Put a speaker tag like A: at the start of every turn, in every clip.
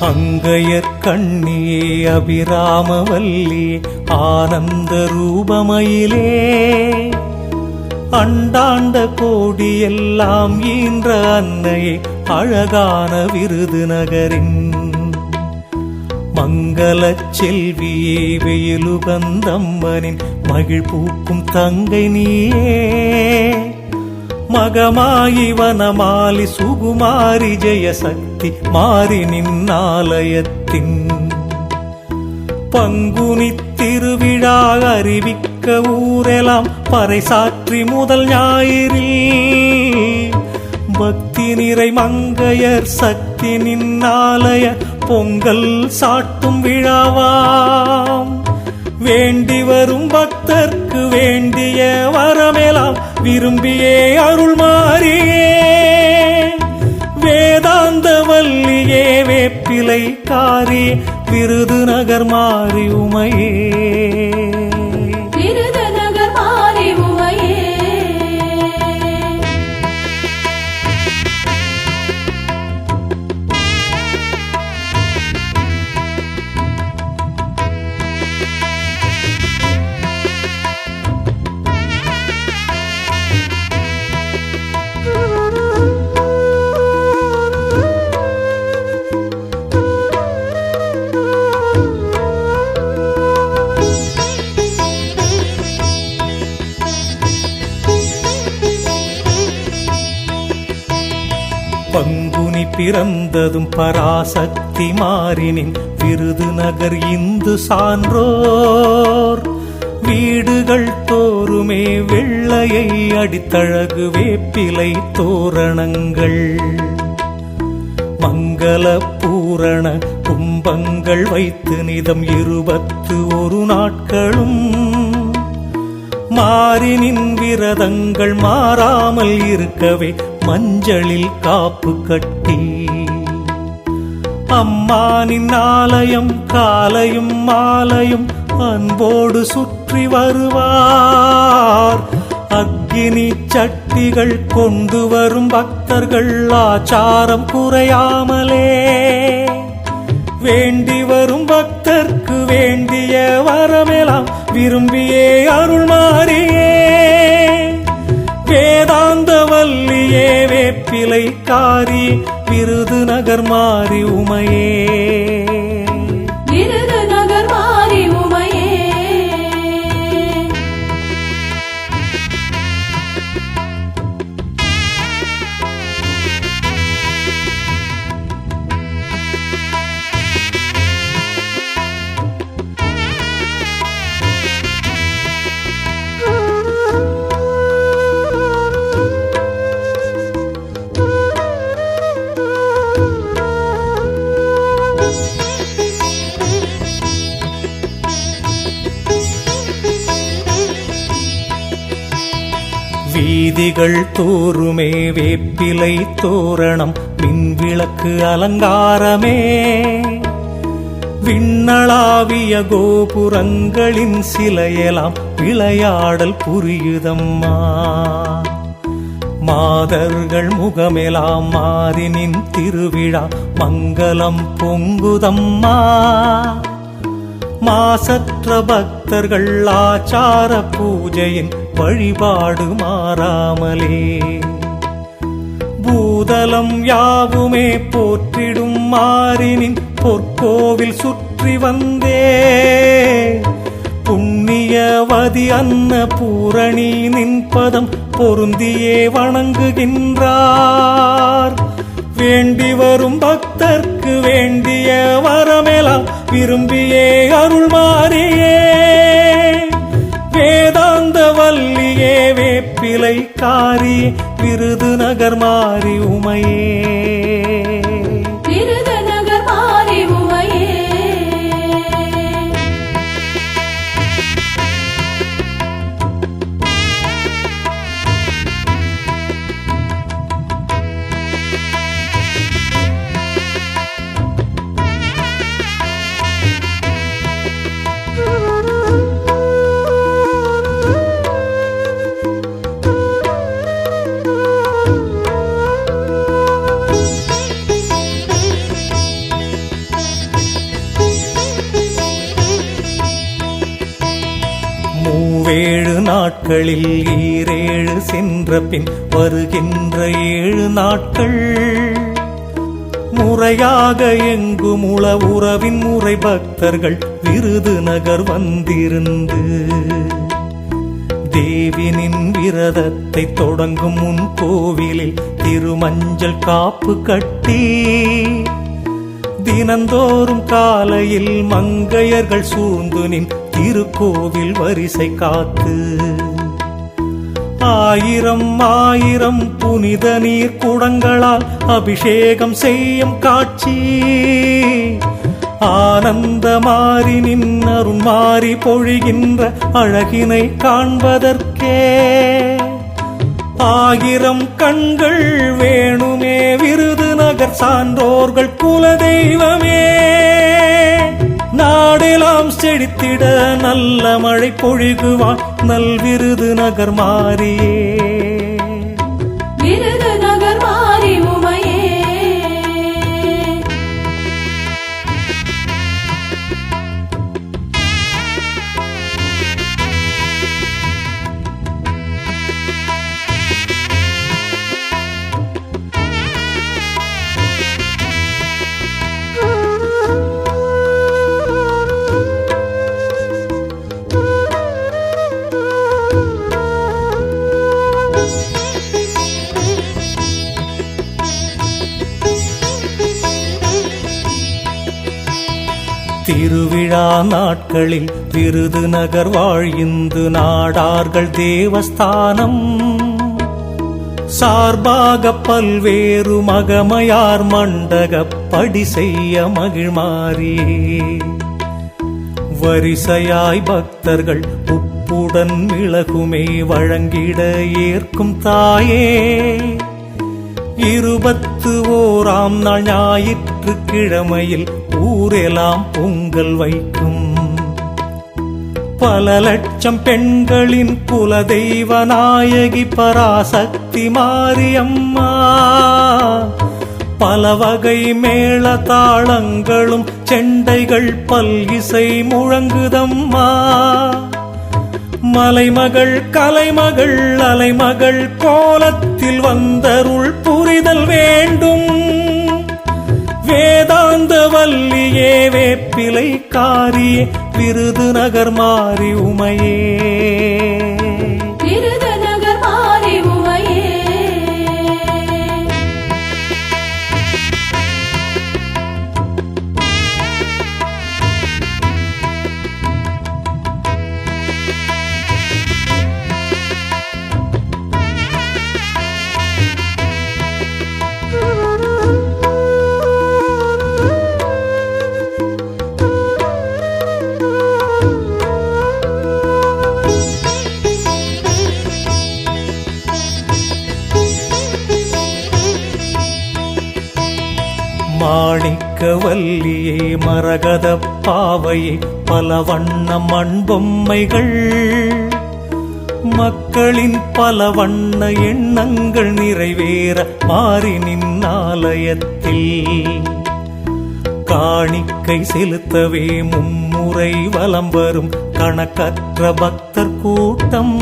A: அங்கையர் கண்ணியே அபிராமவல்லியே ஆனந்த ரூபமயிலே அண்டாண்ட கோடியெல்லாம் ஈன்ற அன்னையே அழகான விருதுநகரின் மங்களச் செல்வியே வெயிலுகந்தம்மனின் மகிழ் பூக்கும் தங்கை நீயே மகமாயி வனமாலி சுகுமாரி ஜெயசக்தி மாறி நின்னாலயத்தின் பங்குனி திருவிழா அறிவிக்க ஊரெல்லாம் பறைசாற்றி முதல் ஞாயிறில் பக்தி நிறை மங்கையர் சக்தி நின்னாலய பொங்கல் சாட்டும் விழாவாம் வேண்டி வரும் பக்தர்க்கு வேண்டிய வரமெல்லாம் விரும்பியே அருள் மாறியே வேதாந்த வல்லியே வேப்பிலை காரி விருதுநகர் மாறி உமையே
B: விருதுநகர் மாறி உமையே
A: பங்குனி பிறந்ததும் பராசக்தி மாறினின் விருதுநகர் இந்து சான்றோர் வீடுகள் தோறுமே வெள்ளையை அடித்தழகு வேப்பிலை தோரணங்கள் மங்கள பூரண கும்பங்கள் வைத்து நிதம் 21 நாட்களும் மாறினின் விரதங்கள் மாறாமல் இருக்கவே மஞ்சளில் காப்பு கட்டி அம்மானின் ஆலயம் காலையும் மாலையும் அன்போடு சுற்றி வருவார் அக்கினி சட்டிகள் கொண்டு வரும் பக்தர்கள் ஆச்சாரம் குறையாமலே வேண்டி வரும் பக்தர்க்கு வேண்டிய வரமெல்லாம் விரும்பியே அருள் மாறியே வேதாந்த வல்லியே வேப்பிலை காரி விருதுநகர் மாறி உமையே
B: விருதுநகர் மாறி உமையே
A: வீதிகள் தோறுமே வேப்பிலை தோரணம் மின்விளக்கு அலங்காரமே விண்ணளாவிய கோபுரங்களின் சிலையெல்லாம் விளையாடல் புரியுதம்மா மாதர்கள் முகமெல்லாம் மாறினின் திருவிழா மங்களம் பொங்குதம்மா மாசற்ற பக்தர்கள் ஆச்சார பூஜையின் வழிபாடு மாறாமலே பூதலம் யாவுமே போற்றிடும் மாறினின் பொற்கோவில் சுற்றி வந்தே புண்ணியவதி அன்ன பூரணி நின்பதம் பொருந்தியே வணங்குகின்றார் வேண்டி வரும் பக்தர்க்கு வேண்டிய வரமெல்லாம் விரும்பியே அருள் மாறியே வேதாந்த வல்லியே வேப்பிலை காரி விருதுநகர் மாறி உமையே
B: விருதுநகர் மாறி உமையே
A: நாட்களில் 7 சென்ற பின் வருகின்ற 7 நாட்கள் முறையாக எங்கும் உள உறவின் முறை பக்தர்கள் விருதுநகர் வந்திருந்து தேவினின் விரதத்தை தொடங்கும் முன் கோவிலில் திருமஞ்சள் காப்பு கட்டி தினந்தோறும் காலையில் மங்கையர்கள் சூழ்ந்து நின் திருக்கோவில் வரிசை காத்து 1000 புனித நீர் குடங்களால் அபிஷேகம் செய்யும் காட்சி ஆனந்த மாறி நின் அருண்மாறி பொழிகின்ற அழகினை காண்பதற்கே 1000 கண்கள் வேணுமே விருதுநகர் சான்றோர்கள் குலதெய்வமே நாடெல்லாம் செழித்திட நல்ல மழை பொழிகுவான் நல் விருதுநகர் மாறியே
B: விருதுநகர் மாறி உமையே
A: திருவிழா நாட்களில் விருதுநகர் வாழ்ந்து நாடார்கள் தேவஸ்தானம் சார்பாக பல்வேறு மகமையார் மண்டகப்படி செய்ய மகிழ்மாறியே வரிசையாய் பக்தர்கள் உப்புடன் மிளகுமே வழங்கிட ஏற்கும் தாயே 21ஆம் நாள் ஞாயிற்றுக்கிழமையில் ஊரெல்லாம் பொங்கல் வைக்கும் பல லட்சம் பெண்களின் குலதெய்வ நாயகி பராசக்தி மாரியம்மா பல வகை மேள தாளங்களும் செண்டைகள் பல்கிசை முழங்குதம்மா மலைமகள் கலைமகள் அலைமகள் கோலத்தில் வந்தருள் புரிதல் வேண்டும் வேதாந்த வல்லியே வேப்பிலை காரியே விருதுநகர் மாறி உமையே
B: விருதுநகர் மாறி உமையே
A: மாணிக்கவல்லியே மரகத பாவையே பல வண்ண மண்பொம்மைகள் மக்களின் பல வண்ண எண்ணங்கள் நிறைவேற மாறி நின் ஆலயத்தில் காணிக்கை செலுத்தவே மும்முறை வலம் வரும் கணக்கற்ற பக்தர் கூட்டம்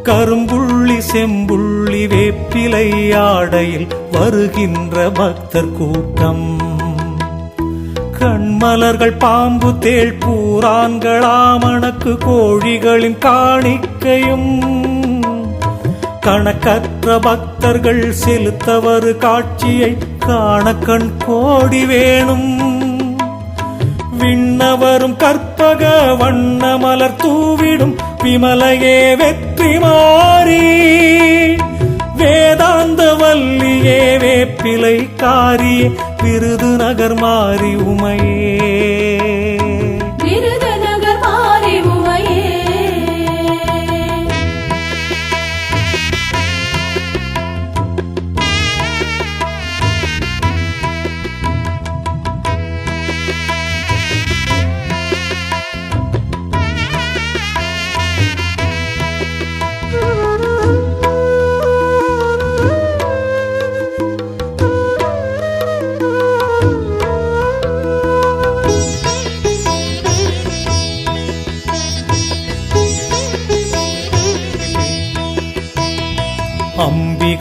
A: கரும்புள்ளி செம்புள்ளி வேப்பிலை ஆடையில் வருகின்ற பக்தர் கூட்டம் கண்மலர்கள் பாம்பு தேள் பூரான்களாமணக்கு கோழிகளின் காணிக்கையும் கணக்கற்ற பக்தர்கள் செலுத்தவரு காட்சியை காண கண் கோடி வேணும் விண்ணவரும் கற்பக வண்ண மலர் தூவிடும் விமலையே வெற்றி மாறி வேதாந்த வல்லியே வேப்பிலை காரியே விருதுநகர் மாறி உமையே
B: விருதுநகர் மாறி உமையே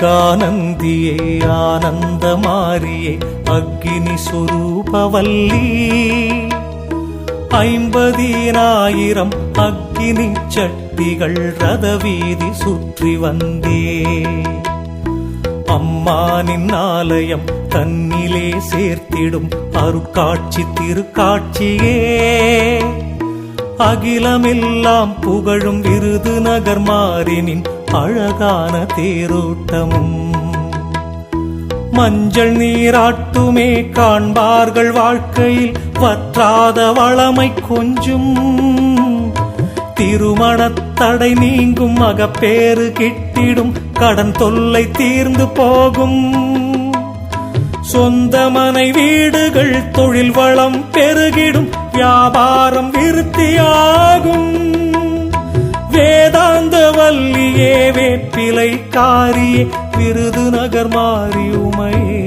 A: அம்பிகானந்தியே ஆனந்தமாரியே அக்னி சொரூபவல்லி 50,000 அக்னி சட்டிகள் ரதவீதி சுற்றி வந்தே அம்மானின் ஆலயம் தன்னிலே சேர்த்திடும் அருட்காட்சி திருக்காட்சியே அகிலமெல்லாம் புகழும் விருதுநகர் மாறினின் அழகான தேரோட்டமும் மஞ்சள் நீராட்டுமே காண்பார்கள் வாழ்க்கையில் வற்றாத வளமை கொஞ்சும் திருமணத்தடை நீங்கும் மகப்பேறு கிட்டிடும் கடன் தொல்லை தீர்ந்து போகும் சொந்த மனை வீடுகள் தொழில் வளம் பெருகிடும் வியாபாரம் விருத்தியாகும் வேதாந்த வல்லியே வேப்பிலை காரியே விருதுநகர் மாறி உமையே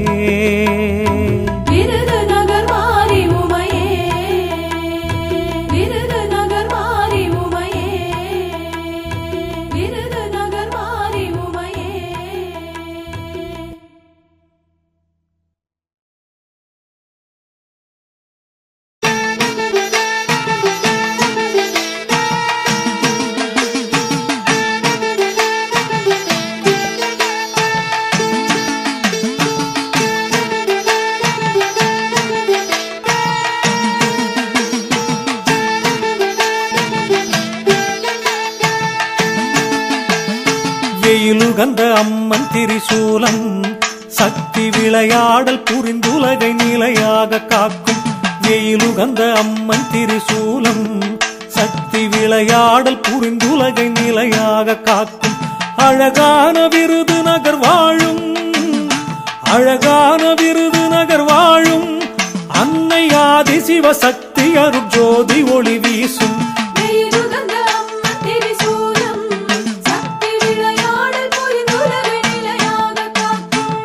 B: விருதுநகர் மாறி உமையே விருதுநகர் மாறி உமையே விருதுநகர் மாறி உமையே
A: வெயிலுகந்த அம்மன் திரிசூலம் சக்தி விளையாடல் புரிந்துலகை நிலையாக காக்கும் வெயிலுகந்த அம்மன் திரிசூலம் சக்தி விளையாடல் புரிந்துலகை நிலையாக காக்கும் அழகான விருதுநகர் வாழும் அழகான விருதுநகர் வாழும் அன்னை ஆதி சிவசக்தி அருட்ஜோதி ஒளி வீசும்
B: வெயிலுகந்த அம்மன் திரிசூலம் சக்தி விளையாடல் புரிந்துலகை நிலையாக காக்கும்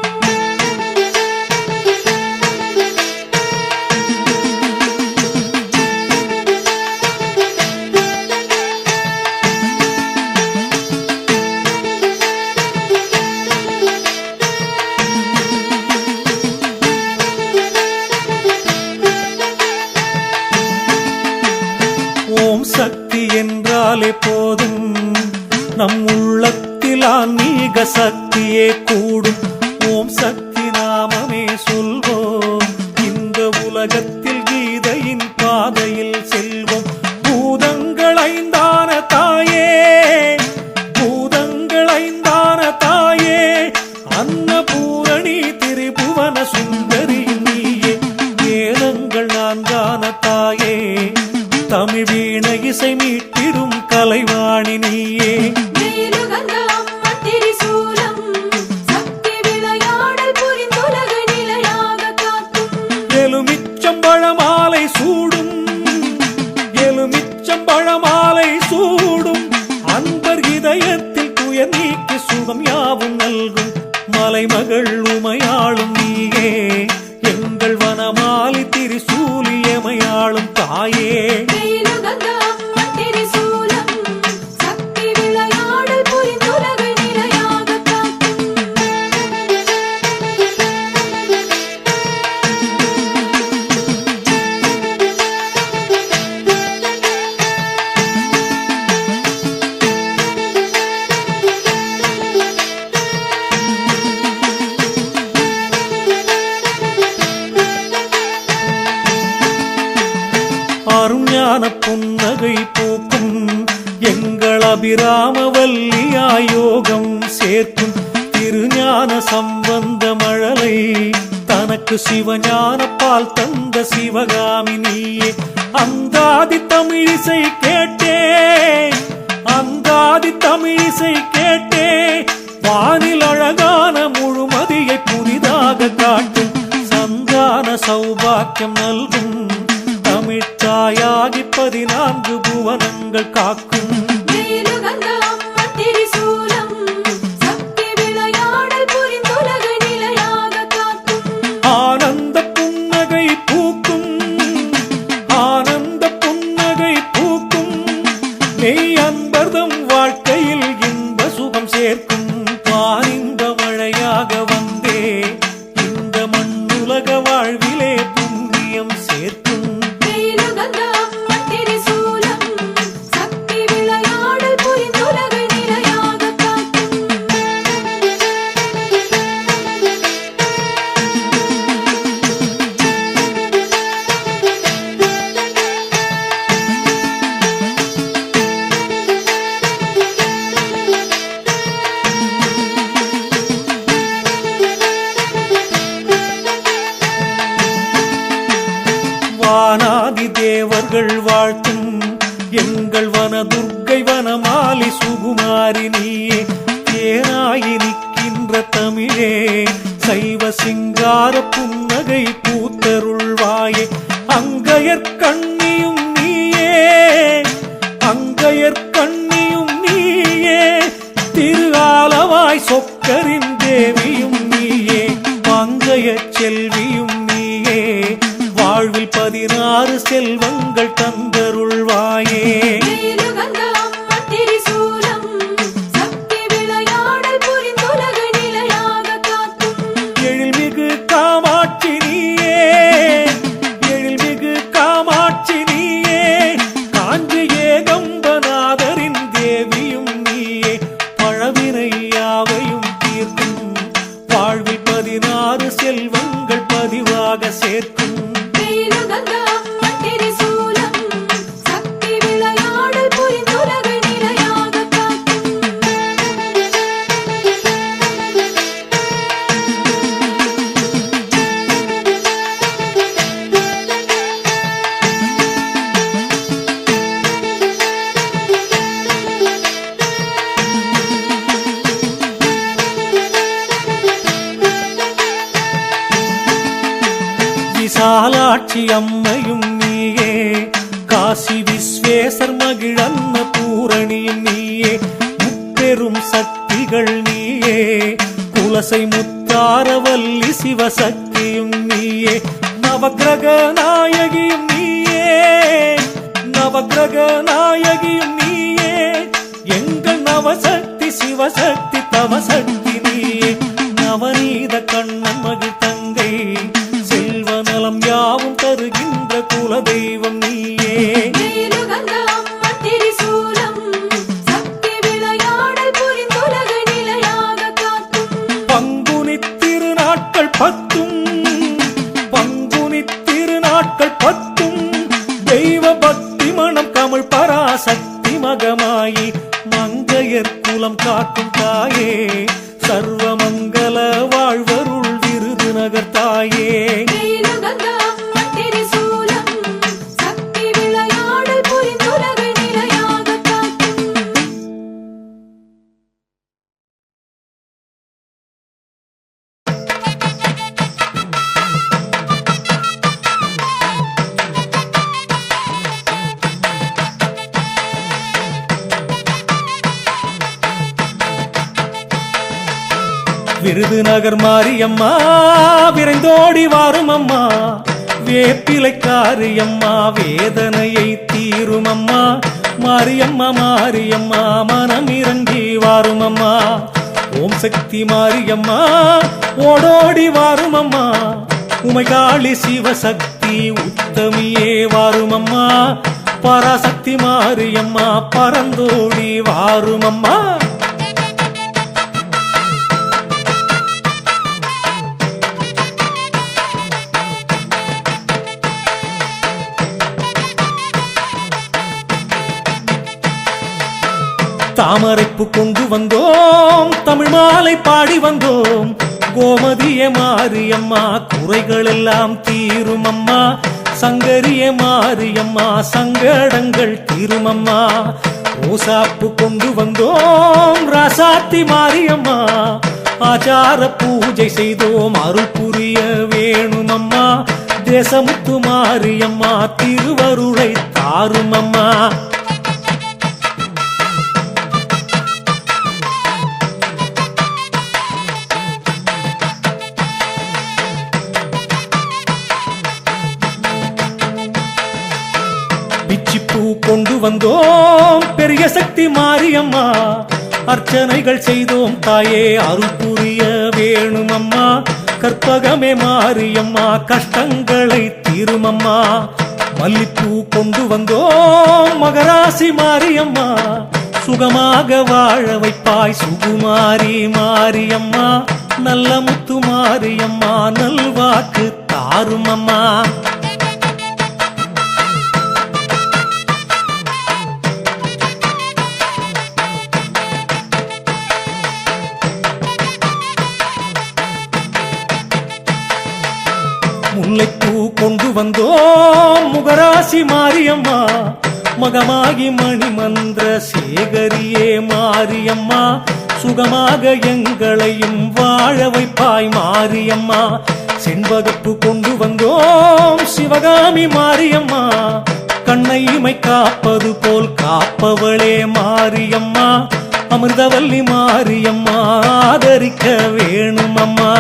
A: ஓம் சக்தி என்றாலே போதும் நம் உள்ளத்தில் ஆன்மீக சக்தியே கூடும் ஓம் சக்தி நாமமே சொல்வோம் இந்த உலகத்தில் கீதையின் பாதையில் செல்வோம் பூதங்கள் ஐந்தான தாயே பூதங்கள் ஐந்தான தாயே அன்னபூரணி திரிபுவன சுந்தரி நீயே வேதங்கள் நான்கான தாயே தமிழ் வீண இசை மீட்டிடும் கலைவாணி நீயே
B: வெயிலுகந்த அம்மன் திரிசூலம் சக்தி விளையாடல் புரிந்துலகை நிலையாக காக்கும்
A: எலுமிச்சம்பழமாலை சூடும் எலுமிச்சம்பழமாலை சூடும் அன்பர் இதயத்தில் துயர் நீக்கி சுகம் யாவும் நல்கும் மலைமகள் உமையாளும் நீயே எங்கள் வனமாலி திரிசூலி எமையாளும் தாயே
B: வெயிலுகந்த அம்மன் திரிசூலம் சக்தி விளையாடல் புரிந்துலகை நிலையாக காக்கும்
A: அருஞான புன்னகை பூக்கும் எங்கள் அபிராம வல்லியாயோகம் சேர்க்கும் திருஞான சம்பந்த மழலை தனக்கு சிவஞான பால் தந்த சிவகாமி நீயே அந்தாதி தமிழிசை கேட்டே அந்தாதி தமிழிசை கேட்டே வானில் அழகான முழுமதியை புதிதாக காட்டும் சந்தான சௌபாக்கியம் நல்கும் தமிழ்த்தாயாகி 14 புவனங்கள் காக்கும்
B: வெயிலுகந்த அம்மன் திரிசூலம் சக்தி விளையாடல் புரிந்துலகை நிலையாக காக்கும்
A: ஆனந்த புன்னகை பூக்கும் ஆனந்த புன்னகை பூக்கும் மெய் அன்பர்தம் வாழ்க்கையில் இன்ப சுகம் சேர்க்கும் பாரின்ப மழை வாள்கள் வாழ்த்தும் எங்கள் வனதுர்க்கை வனமாலி சுகுமாரி நீயே தேனாயி நிற்கின்ற தமிழே சைவ சிங்கார புன்னகை பூத்தருள்வாயே அங்கையர் கண்ணியும் நீயே அங்கையர் கண்ணியும் நீயே திரு ஆலவாய் சொக்கரின் தேவியும் நீயே மங்கைய செல்வியும் நீயே வாழ்வில் 16 செல்வங்கள் தந்தருள்வாயே
B: வேலுகந்த அம்மன் திரிசூலம் சக்தி விளையாடல் புரிந்துலக நிலையாக காக்கும்
A: எழில்மிகு காமாட்சி நீயே எழில்மிகு காமாட்சி நீயே காஞ்சி ஏகம்பநாதரின் தேவியும் நீயே பழவினை யாவையும் தீர்க்கும் வாழ்வில் 16 செல்வங்கள் பதிவாக சேர்க்கும்
B: வேலுகந்த அம்மன் திரிசூலம் சக்தி விளையாடல் புரிந்துலக நிலையாக காக்கும்
A: விசாலாட்சி அம்மையும் நீயே காசி விஸ்வேசர் மகிழன்ன பூரணியும் நீயே முப்பெரும் சக்திகள் நீயே குலசை முத்தாரவல்லி சிவசக்தியும் நீயே நவக்கிரக நாயகியும் நீயே நவக்கிரக நாயகியும் நீயே எங்கள் நவசக்தி சிவசக்தி தவசக்தி நீயே நவநீத கண்ணன் மகிழ் தங்கை செல்வ நலம் யாவும் தருகின்ற குலதெய்வம் நீயே
B: வேலுகந்த அம்மன் திரிசூலம் சக்தி விளையாடல் புரிந்துலக நிலையாக காக்கும்
A: பங்குனி திருநாட்கள் 10 பங்குனி திருநாட்கள் 10 தெய்வ பக்தி மனம் தமிழ் பராசக்தி மகமாயி மங்கையர் குலம் காக்கும் தாயே சர்வமங்கல வாழ்வருள் விருதுநகர் தாயே
B: வேலுகந்த அம்மன் திரிசூலம் சக்தி விளையாடல் புரிந்துலக நிலையாக காக்கும்
A: விருதுநகர் மாரியம்மா விரைந்தோடி வாரும் அம்மா வேப்பிலைக்காரியம்மா வேதனையை தீரும் அம்மா மாரியம்மா மாரியம்மா மனம் இறங்கி வாரும் அம்மா ஓம் சக்தி மாரியம்மா ஓடோடி வாரும் அம்மா உமைகாளி சிவசக்தி உத்தமியே வாரும் அம்மா பராசக்தி மாரியம்மா பரந்தோடி வாரும் அம்மா தாமரைப்பு கொண்டு வந்தோம் தமிழ் மாலை பாடி வந்தோம் கோமதிய மாரியம்மா குறைகள் எல்லாம் தீரும் அம்மா சங்கரிய மாரியம்மா சங்கடங்கள் தீரும் அம்மா ரோசாப்பு கொண்டு வந்தோம் ராசாத்தி மாரியம்மா ஆச்சார பூஜை செய்தோம் அருள் புரிய வேணும் அம்மா தேசமுத்து மாரியம்மா திருவருளை தாரும் அம்மா பிச்சிப்பூ கொண்டு வந்தோம் பெரிய சக்தி மாரியம்மா அர்ச்சனைகள் செய்தோம் தாயே அருள் புரிய வேணும் அம்மா கற்பகமே மாரியம்மா கஷ்டங்களை தீருமம்மா மல்லிப்பூ கொண்டு வந்தோம் மகராசி மாரியம்மா சுகமாக வாழ வைப்பாய் சுகுமாரி மாரியம்மா நல்ல முத்து மாரியம்மா நல்வாக்கு தாரும் அம்மா முல்லைப்பூ கொண்டு வந்தோம் முகராசி மாரியம்மா மகமாகி மணிமந்திர சேகரியே மாரியம்மா சுகமாக எங்களையும் வாழ வைப்பாய் மாரியம்மா செண்பகப்பு கொண்டு வந்தோம் சிவகாமி மாரியம்மா கண்ணை இமை காப்பது போல் காப்பவளே மாரியம்மா அமிர்தவல்லி மாரியம்மா ஆதரிக்க வேணுமம்மா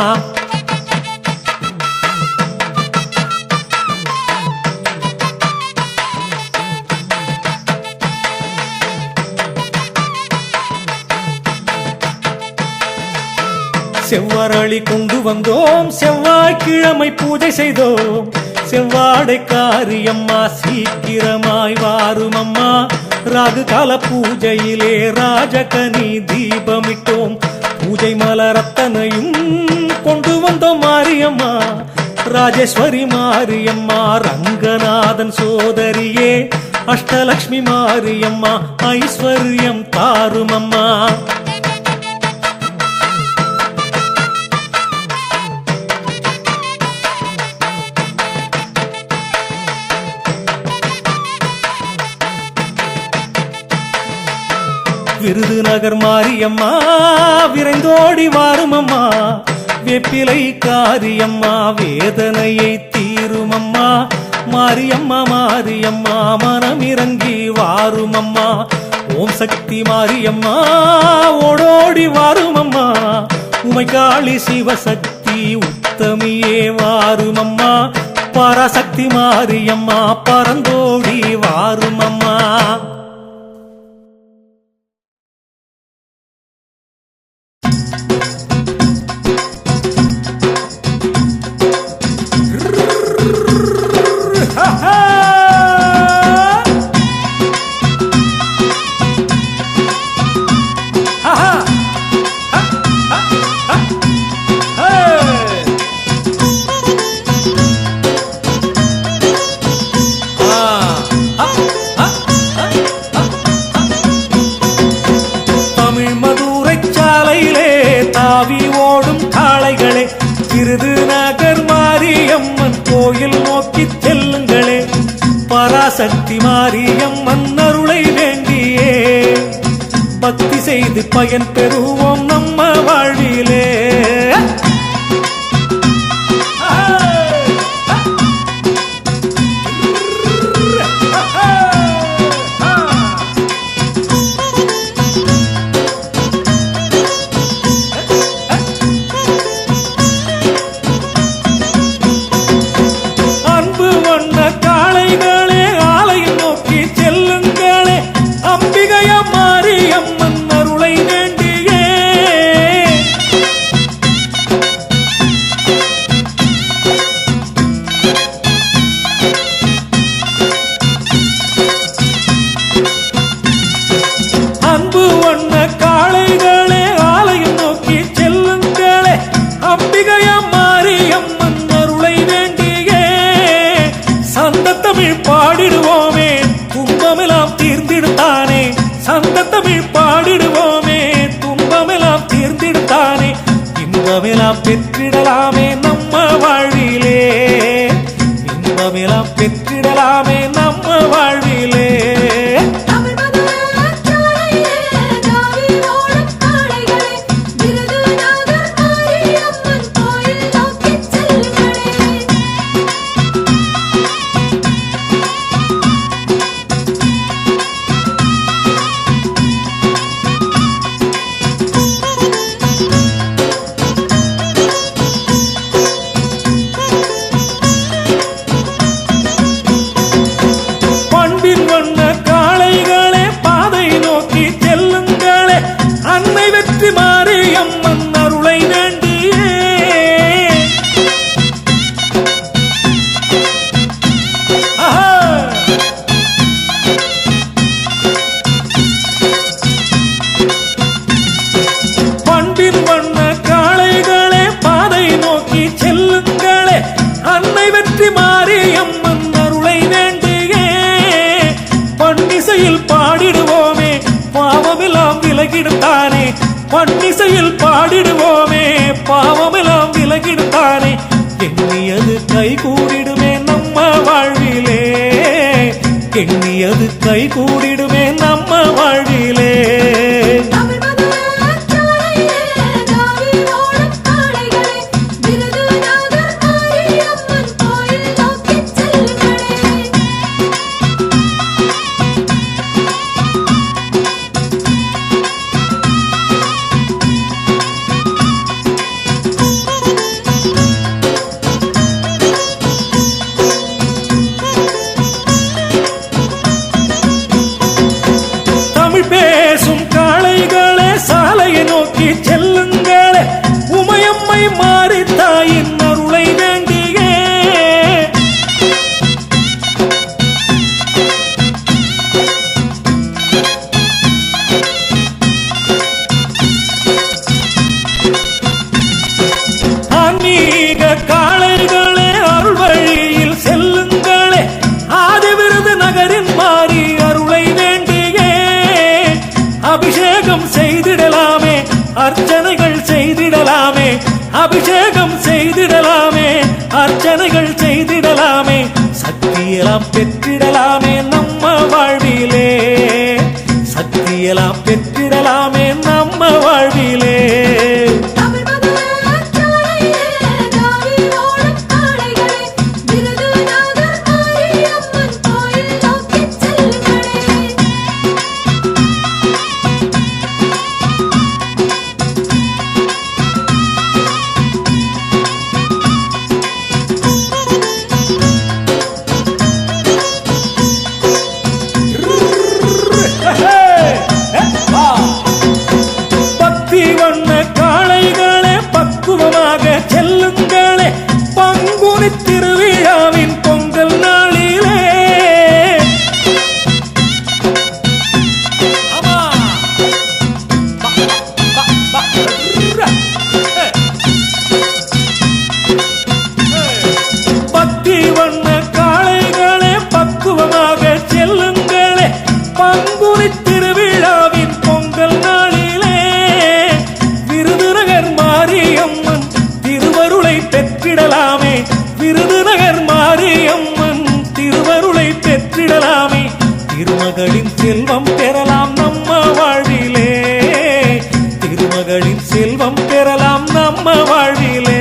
A: செவ்வாறளி கொண்டு வந்தோம் செவ்வாய்க்கிழமை பூஜை செய்தோம் செவ்வாடை காரியம்மா சீக்கிரமாய் வாருமம்மா ராகு கால பூஜையிலே ராஜகனி தீபமிட்டோம் பூஜை மலரத்தனையும் கொண்டு வந்தோம் மாரியம்மா ராஜேஸ்வரி மாரியம்மா ரங்கநாதன் சோதரியே அஷ்டலக்ஷ்மி மாரியம்மா ஐஸ்வர்யம் தாருமம்மா விருதுநகர் மாரியம்மா விரைந்தோடி வாருமம்மா வெப்பிலை காரியம்மா வேதனையை தீருமம்மா மாரியம்மா மாரியம்மா மனமிறங்கி வாருமம்மா ஓம் சக்தி மாரியம்மா ஓடோடி வாருமம்மா உமைகாளி சிவசக்தி உத்தமியே வாருமம்மா பராசக்தி மாரியம்மா பரந்தோடி வாருமம்மா விருதுநகர் மாரியம்மன் கோயில் நோக்கி செல்லுங்களே பராசக்தி மாரியம்மன் அருளை வேண்டியே பக்தி செய்து பயன் பெறுவோம் நம்ம வாழ்விலே பாடிடுவோமே துன்பமெல்லாம் தீர்ந்திடுத்தானே சந்த தமிழ் பாடிடுவோமே துன்பமெல்லாம் தீர்ந்திடுத்தானே இன்பமெல்லாம் பெற்றிடலாமே நம்ம வாழ்விலே இன்பமெல்லாம் பெற்றிடலாமே நம்ம வாழ்விலே பாடிடுவோமே பாவமெல்லாம் விலகிடுத்தானே பன்னிசையில் பாடிடுவோமே பாவமெல்லாம் விலகிடுத்தானே எண்ணியது கைகூடிடுமே எண்ணியது கை கூடிடுமே நம்ம வாழ்விலே.
B: தமிழ் மதுரச்சாலையிலே தாவி ஓடும் காளைகளே, விருதுநகர் மாரியம்மன் கோயில் நோக்கிச் செல்லுங்களே.
A: தமிழ் பேசும் காளைகளே சாலையை நோக்கி செல்லுங்களே, உமையம்மை மாறி தாயின் அருளை வேண்டியே. ஆன்மீக காளைகளே அருள் வழியில் செல்லுங்களே, ஆதி விருதுநகரின் மாறி அருளை வேண்டியே. அபிஷேகம் செய்திடலாமே, அர்ச்சனைகள் செய்திடலாமே, அபிஷேகம் செய்திடலாமே, அர்ச்சனைகள் செய்திடலாமே, சக்தியெல்லாம் பெற்றிடலாமே நம்ம வாழ்விலே, சக்தியெல்லாம் பெற்றிடலாமே நம்ம வாழ்விலே.
B: தமிழ் மதுரச்சாலையிலே தாவி ஓடும் காளைகளே, விருதுநகர் மாரியம்மன் கோயில் நோக்கிச் செல்லுங்களே.
A: பக்தி வண்ண காளைகளே பக்குவமாக செல்லுங்களே, பங்குனி திருவிழாவின் பொங்கல் நாளிலே. ஆமா. பக்தி வண்ண காளைகளே பக்குவமாக செல்லுங்களே, பங்குனி திருவிழாவின் பொங்கல் நாளிலே. விருதுநகர் மாரியம்மன் திருவருளை பெற்றிடலாமே, விருதுநகர் மாரியம்மன் திருவருளை பெற்றிடலாமே, திருமகளின் செல்வம் பெறலாம் நம்ம வாழ்விலே, திருமகளின் செல்வம் பெறலாம் நம்ம வாழ்விலே.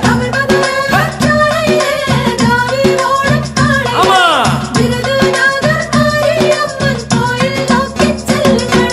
B: தமிழ் மதுரச்சாலையிலே தாவி ஓடும் காளைகளே,
A: ஆமா.
B: விருதுநகர் மாரியம்மன் கோயில் நோக்கிச் செல்லுங்களே.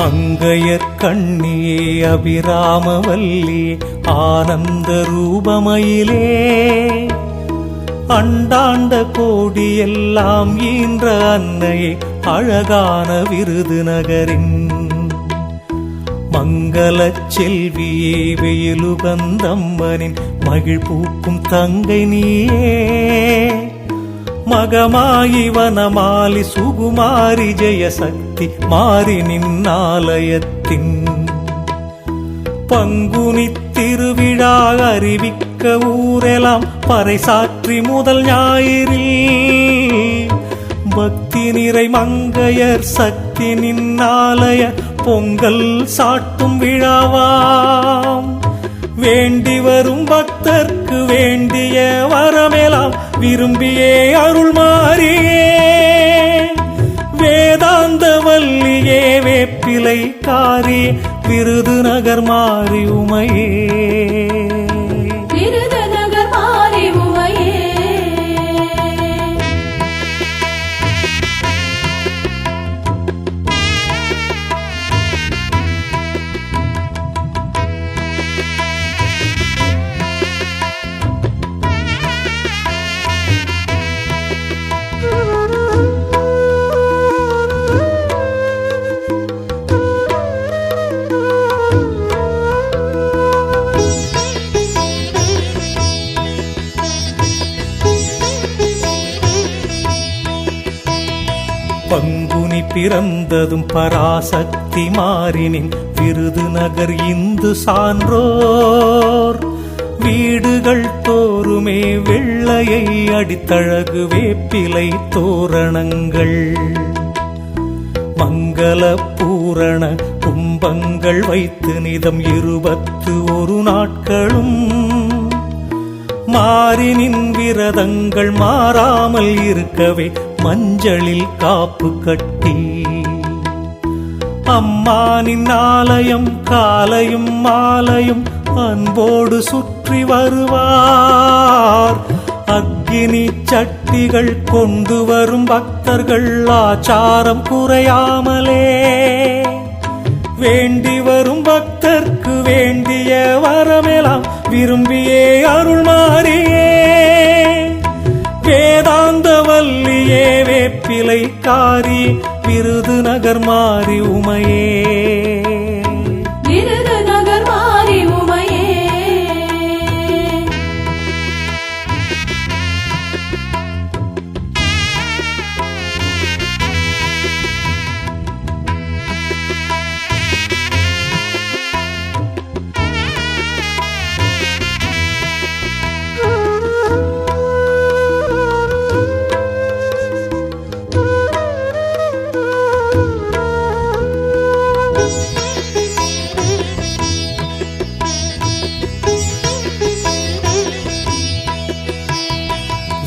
A: அங்கையர் கண்ணியே அபிராமவல்லி ஆனந்த ரூபமயிலே, அண்டாண்ட கோடியெல்லாம் ஈன்ற அன்னையே அழகான விருதுநகரின் மங்களச் செல்வியே, வெயிலுகந்தம்மனின் மகிழ் பூக்கும் தங்கை நீயே. மகமாயி வனமாலி சுகுமாரி ஜெயசக்தி மாறி நின்னாலயத்தின் பங்குனி திருவிழா அறிவிக்க ஊரெல்லாம் பறைசாற்றி முதல் ஞாயிறில் பக்தி நிறை மங்கையர் சக்தி நின்னாலய பொங்கல் சாட்டும் விழாவாம். வேண்டி வரும் பக்தர்க்கு வேண்டிய வரமெல்லாம் விரும்பியே அருள் மாறியே, வேதாந்த வல்லியே வேப்பிலை காரி விருதுநகர் மாறி உமையே.
B: விருதுநகர் மாறி உமையே.
A: பங்குனி பிறந்ததும் பராசக்தி மாறினின் விருதுநகர் இந்து சான்றோர் வீடுகள் தோறுமே வெள்ளையை அடித்தழகு வேப்பிலை தோரணங்கள் மங்கள பூரண கும்பங்கள் வைத்து நிதம் 21 நாட்களும் மாறினின் விரதங்கள் மாறாமல் இருக்கவே மஞ்சளில் காப்பு கட்டி அம்மானின் ஆலயம் காலையும் மாலையும் அன்போடு சுற்றி வருவார் அக்கினி சட்டிகள் கொண்டு வரும் பக்தர்கள் ஆச்சாரம் குறையாமலே வேண்டி வரும் பக்தர்க்கு வேண்டிய வரமெல்லாம் விரும்பியே அருள் மாறியே வேதாந்த வல்லியே வேப்பிலை காரி விருதுநகர் மாறி உமையே
B: விருதுநகர் மாறி உமையே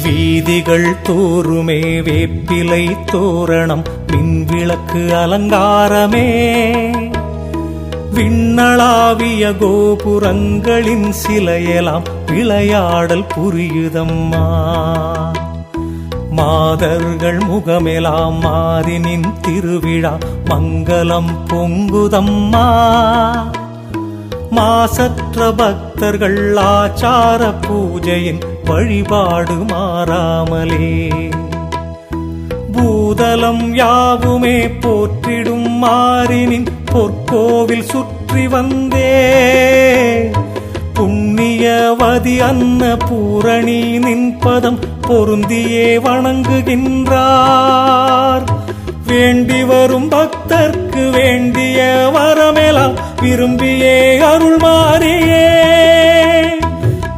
A: வீதிகள் தோறுமே வேப்பிலை தோரணம் மின்விளக்கு அலங்காரமே விண்ணளாவிய கோபுரங்களின் சிலையெல்லாம் விளையாடல் புரியுதம்மா மாதர்கள் முகமெலாம் மாறினின் திருவிழா மங்களம் பொங்குதம்மா மாசற்ற பக்தர்கள் ஆச்சார பூஜையின் வழிபாடு மாறாமலே பூதலம் யாவுமே போற்றிடும் மாறினின் பொற்கோவில் சுற்றி வந்தே புண்ணியவதி அன்ன பூரணி நின்பதம் பொருந்தியே வணங்குகின்றார் வேண்டி வரும் பக்தர்க்கு வேண்டிய வரமெல்லாம் விரும்பியே அருள் மாறியே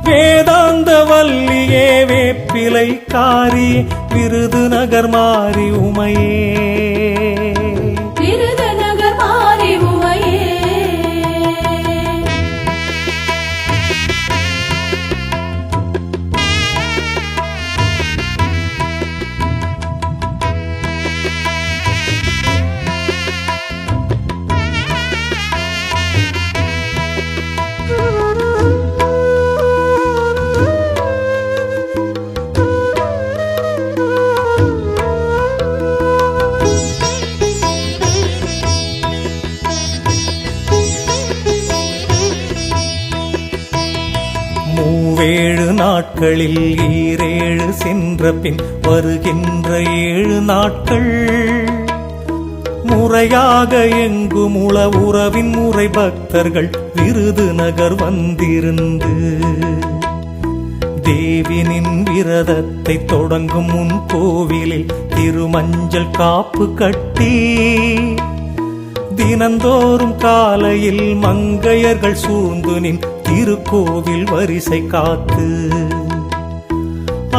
A: வேதாந்த வல்லியே வேப்பிலை காரி விருதுநகர் மாறி உமையே
B: விருதுநகர் மாறி உமையே
A: மூவேழு நாட்களில் 7 சென்ற பின் வருகின்ற 7 நாட்கள் முறையாக எங்கும் உள உறவின் முறை பக்தர்கள் விருதுநகர் வந்திருந்து தேவினின் விரதத்தை தொடங்கும் முன் கோவிலில் திருமஞ்சள் காப்பு கட்டி தினந்தோறும் காலையில் மங்கையர்கள் சூழ்ந்து நின் திருக்கோவில் வரிசை காத்து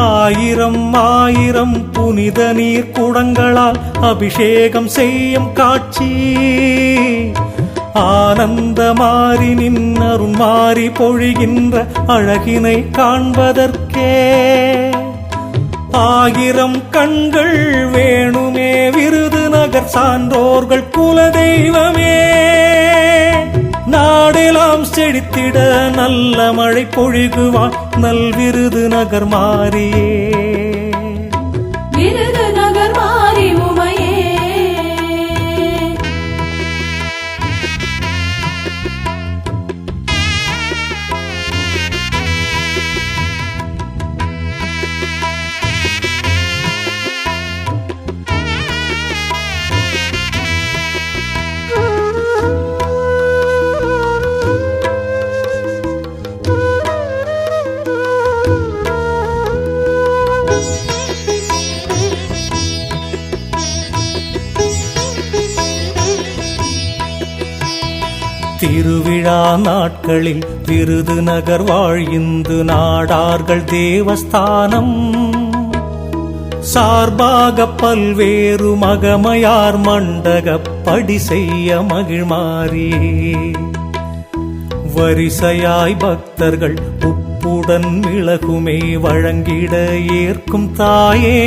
A: 1000 புனித நீர் குடங்களால் அபிஷேகம் செய்யும் காட்சி ஆனந்த மாறி நின்னருண் மாறி பொழிகின்ற அழகினை காண்பதற்கே 1000 கண்கள் வேணுமே விருதுநகர் சான்றோர்கள் குலதெய்வமே நாடெல்லாம் செழித்திட நல்ல மழை பொழிகுவான் நல் விருதுநகர் மாறியே
B: விருதுநகர் மாறி உமையே
A: திருவிழா நாட்களில் விருதுநகர் வாழ் இந்து நாடார்கள் தேவஸ்தானம் சார்பாக பல்வேறு மகமையார் மண்டகப்படி செய்ய மகிழ்மாரியே வரிசையாய் பக்தர்கள் உப்புடன் மிளகுமே வழங்கிட ஏற்கும் தாயே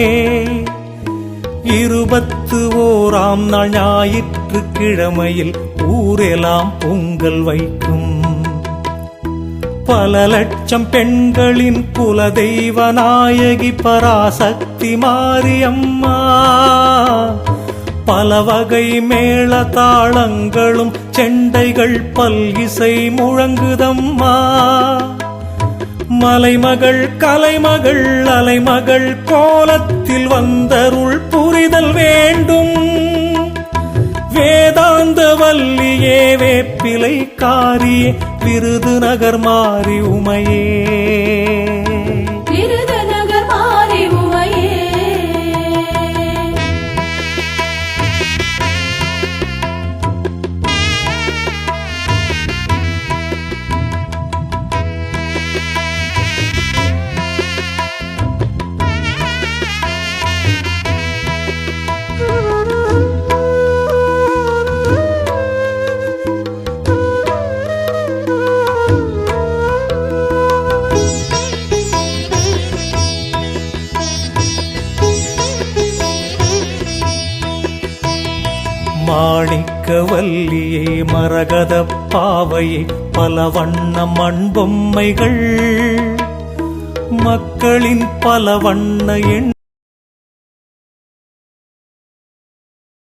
A: 21ஆம் நாள் ஞாயிற்றுக்கிழமையில் ஊரெல்லாம் பொங்கல் வைக்கும் பல லட்சம் பெண்களின் குலதெய்வ நாயகி பராசக்தி மாரியம்மா பல வகை மேள தாளங்களும் செண்டைகள் பல்இசை முழங்குதம்மா மலைமகள் கலைமகள் அலைமகள் கோலத்தில் வந்தருள் புரிதல் வேண்டும் வேதாந்த வல்லியே வேப்பிலை காரியே விருதுநகர் மாரி உமையே
B: விருதுநகர் மாரி உமையே
A: மாணிக்கவல்லியே மரகத பாவையே பல வண்ண மண் பொம்மைகள் மக்களின் பல வண்ண எண்